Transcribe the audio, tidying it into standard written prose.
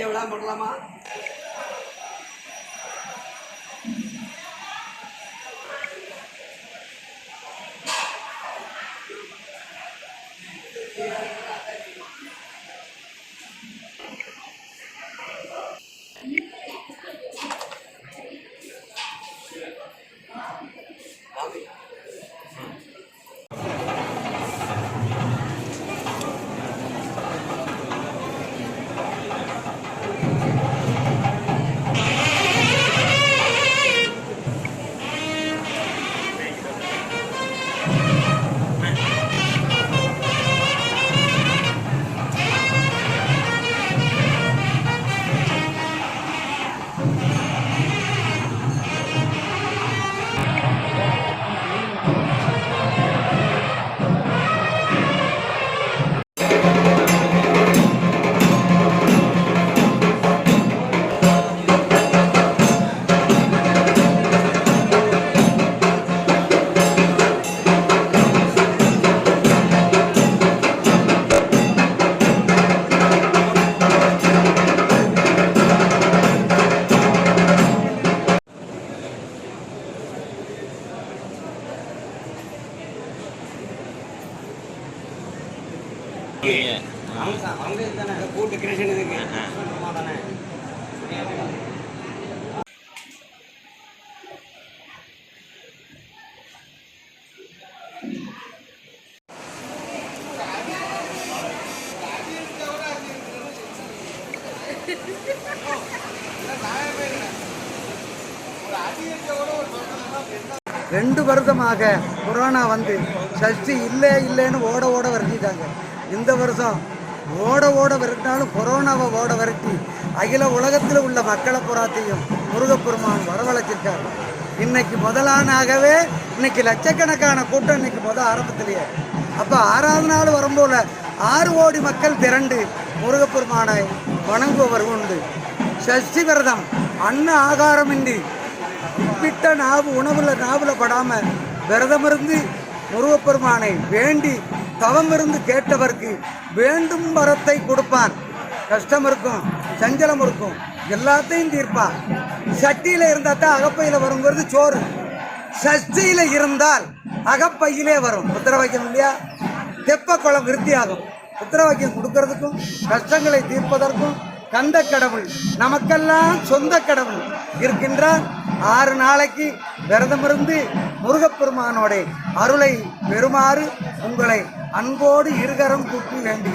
ஐயா விழா பண்ணலாமா? கூட்டு கிருஷ்ணன் இதுக்கு ரெண்டு வருஷமாக கொரோனா வந்து சஷ்டி இல்லைன்னு ஓட விரட்டிட்டாங்க. இந்த வருஷம் ஓட விரட்டினாலும் கொரோனாவை ஓட விரட்டி அகில உலகத்தில் உள்ள மக்களை புறாத்தையும் முருகப்பெருமான் வரவழைச்சிருக்காரு. இன்னைக்கு முதலானாகவே இன்னைக்கு லட்சக்கணக்கான கூட்டம் இன்னைக்கு ஆரம்பத்திலேயே. அப்போ 6வது நாள் வரும்போல 6 கோடி மக்கள் திரண்டு முருகப்பெருமானை வணங்குபவர் உண்டு. சஷ்டி விரதம் அன்ன ஆகாரமின்றி உப்பிட்ட நாவுல படாம விரதம் இருந்து முருகப்பெருமானை வேண்டி தவம் இருந்து கேட்டவருக்கு வேண்டும் வரத்தை கொடுப்பான். கஷ்டம் இருக்கும், சஞ்சலம் இருக்கும், எல்லாத்தையும் தீர்ப்பான். சட்டியில இருந்தா தான் அகப்பையில வருங்கிறது சோறு. சஷ்டியில இருந்தால் அகப்பையிலே வரும். புத்திரவாக்கியம் இல்லையா? தெப்ப குளம் விருத்தியாகும். புத்திரவாக்கியம் கொடுக்கறதுக்கும் கஷ்டங்களை தீர்ப்பதற்கும் கந்த கடவுள் நமக்கெல்லாம் சொந்த கடவுள் இருக்கின்றார். 6 நாளைக்கு விரதமிருந்து முருகப்பெருமானோட அருளை பெறுமாறு உங்களை அன்போடு இருகரம் கூப்பி வேண்டுகிறேன்.